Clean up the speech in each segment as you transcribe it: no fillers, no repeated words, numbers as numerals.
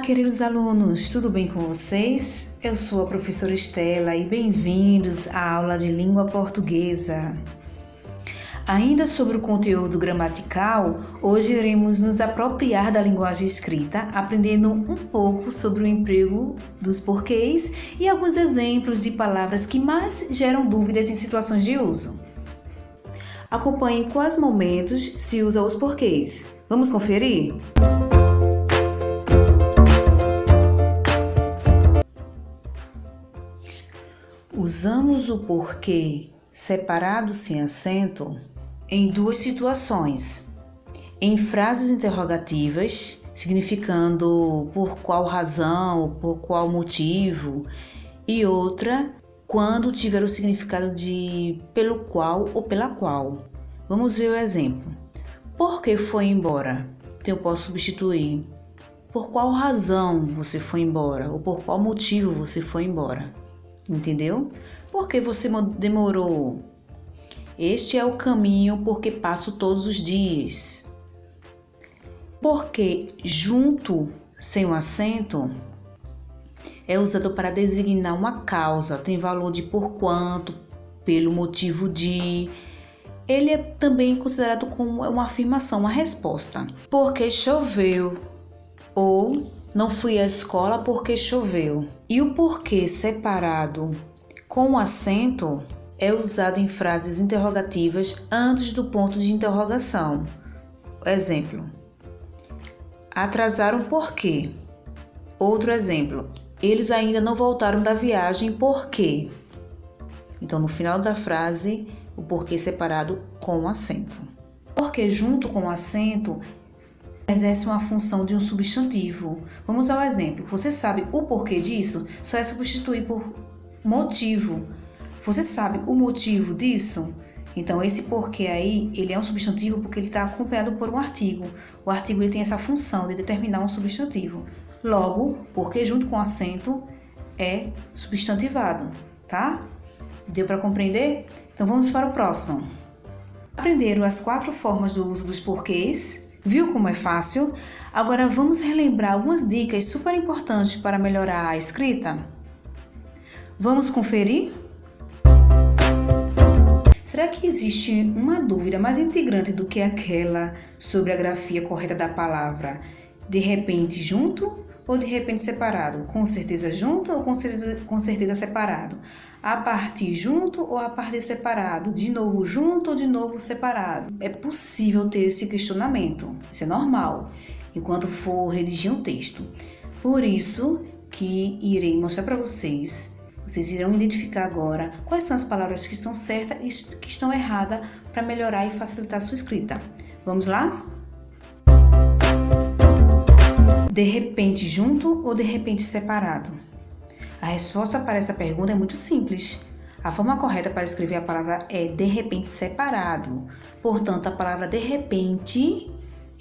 queridos alunos, tudo bem com vocês? Eu sou a professora Estela e bem-vindos à aula de língua portuguesa. Ainda sobre o conteúdo gramatical, hoje iremos nos apropriar da linguagem escrita, aprendendo um pouco sobre o emprego dos porquês e alguns exemplos de palavras que mais geram dúvidas em situações de uso. Acompanhe quais momentos se usa os porquês. Vamos conferir? Usamos o porquê separado sem acento em duas situações. Em frases interrogativas, significando por qual razão, por qual motivo, e outra quando tiver o significado de pelo qual ou pela qual. Vamos ver o exemplo. Por que foi embora? Então eu posso substituir. Por qual razão você foi embora? Ou por qual motivo você foi embora? Entendeu? Por que você demorou? Este é o caminho porque passo todos os dias. Porque junto, sem o acento, é usado para designar uma causa, tem valor de por quanto, pelo motivo de. Ele é também considerado como uma afirmação, uma resposta. Porque choveu, ou não fui à escola porque choveu. E o porquê separado com acento é usado em frases interrogativas antes do ponto de interrogação. Exemplo: atrasaram por quê? Outro exemplo: eles ainda não voltaram da viagem por quê? Então, no final da frase, o porquê separado com acento. Porque junto com o acento exerce uma função de um substantivo. Vamos ao exemplo. Você sabe o porquê disso? Só é substituir por motivo. Você sabe o motivo disso? Então, esse porquê aí, ele é um substantivo porque ele está acompanhado por um artigo. O artigo ele tem essa função de determinar um substantivo. Logo, porquê junto com acento é substantivado, tá? Deu para compreender? Então, vamos para o próximo. Aprenderam as 4 formas do uso dos porquês? Viu como é fácil? Agora vamos relembrar algumas dicas super importantes para melhorar a escrita? Vamos conferir? Será que existe uma dúvida mais integrante do que aquela sobre a grafia correta da palavra de repente junto ou de repente separado? Com certeza junto ou com certeza separado? A partir junto ou a partir separado? De novo junto ou de novo separado? É possível ter esse questionamento, isso é normal, enquanto for redigir um texto. Por isso que irei mostrar para vocês irão identificar agora quais são as palavras que estão certas e que estão erradas para melhorar e facilitar a sua escrita. Vamos lá? De repente junto ou de repente separado? A resposta para essa pergunta é muito simples. A forma correta para escrever a palavra é de repente separado. Portanto, a palavra de repente,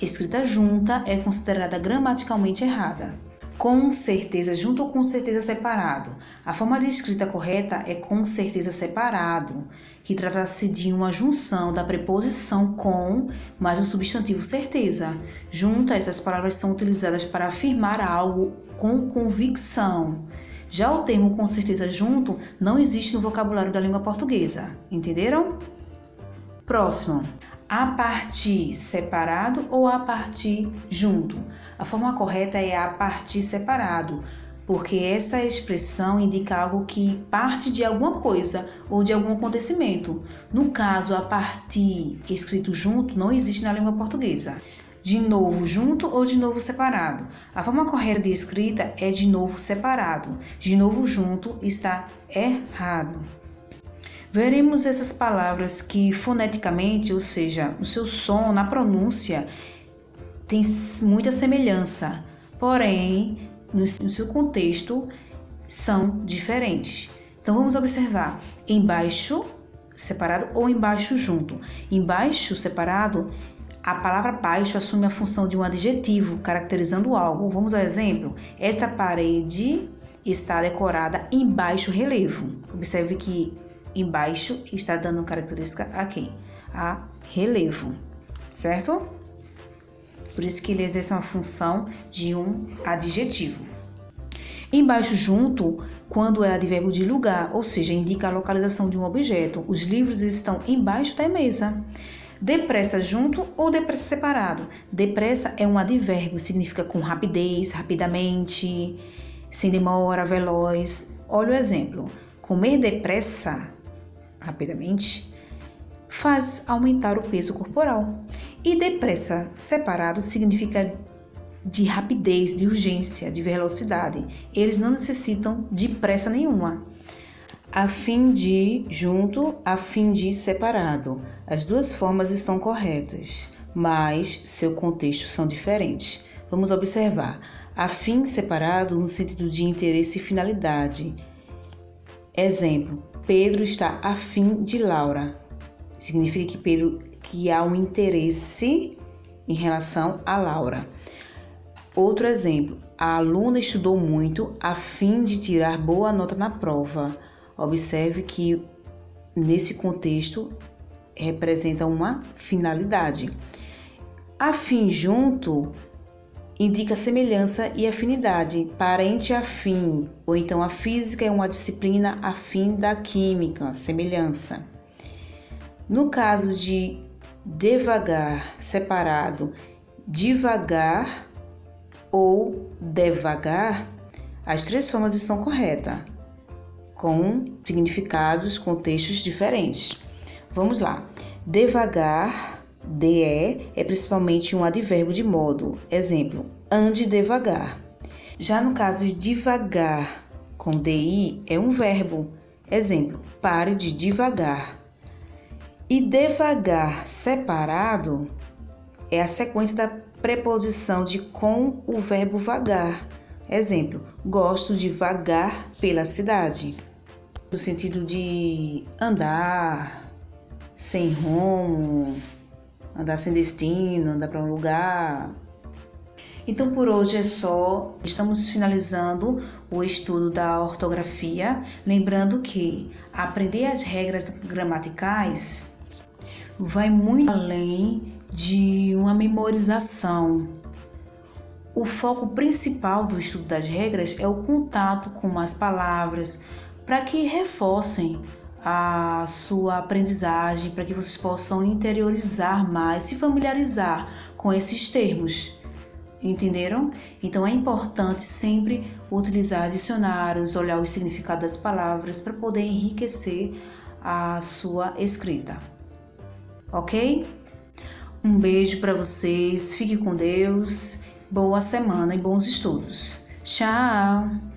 escrita junta, é considerada gramaticalmente errada. Com certeza junto ou com certeza separado? A forma de escrita correta é com certeza separado, que trata-se de uma junção da preposição com mais o substantivo certeza. Junta, essas palavras são utilizadas para afirmar algo com convicção. Já o termo com certeza junto não existe no vocabulário da língua portuguesa. Entenderam? Próximo. A partir separado ou a partir junto? A forma correta é a partir separado, porque essa expressão indica algo que parte de alguma coisa ou de algum acontecimento. No caso, a partir escrito junto não existe na língua portuguesa. De novo junto ou de novo separado? A forma correta de escrita é de novo separado. De novo junto está errado. Veremos essas palavras que foneticamente, ou seja, o seu som na pronúncia tem muita semelhança, porém, no seu contexto, são diferentes. Então, vamos observar embaixo separado ou embaixo junto. Embaixo separado, a palavra baixo assume a função de um adjetivo, caracterizando algo. Vamos ao exemplo. Esta parede está decorada em baixo relevo. Observe que embaixo está dando característica a quem? A relevo, certo? Por isso que ele exerce uma função de um adjetivo. Embaixo junto, quando é advérbio de lugar, ou seja, indica a localização de um objeto. Os livros estão embaixo da mesa. Depressa junto ou depressa separado? Depressa é um advérbio, significa com rapidez, rapidamente, sem demora, veloz. Olha o exemplo. Comer depressa, rapidamente, faz aumentar o peso corporal. E depressa separado significa de rapidez, de urgência, de velocidade. Eles não necessitam de pressa nenhuma. A fim de junto, a fim de separado. As duas formas estão corretas, mas seu contexto são diferentes. Vamos observar. A fim separado no sentido de interesse e finalidade. Exemplo: Pedro está a fim de Laura. Significa que há um interesse em relação a Laura. Outro exemplo: a aluna estudou muito a fim de tirar boa nota na prova. Observe que nesse contexto representa uma finalidade. A fim junto indica semelhança e afinidade, parente afim, ou então a física é uma disciplina afim da química, semelhança. No caso de devagar, separado, devagar ou devagar, as três formas estão corretas, com significados, contextos diferentes. Vamos lá. Devagar, DE, é principalmente um advérbio de modo. Exemplo: ande devagar. Já no caso de devagar, com DI, é um verbo. Exemplo: pare de devagar. E devagar separado é a sequência da preposição de com o verbo vagar. Exemplo: gosto de vagar pela cidade. No sentido de andar sem rumo, andar sem destino, andar para um lugar. Então por hoje é só. Estamos finalizando o estudo da ortografia. Lembrando que aprender as regras gramaticais vai muito além de uma memorização. O foco principal do estudo das regras é o contato com as palavras, para que reforcem a sua aprendizagem, para que vocês possam interiorizar mais, se familiarizar com esses termos. Entenderam? Então é importante sempre utilizar dicionários, olhar o significado das palavras para poder enriquecer a sua escrita. Ok? Um beijo para vocês, fique com Deus, boa semana e bons estudos. Tchau!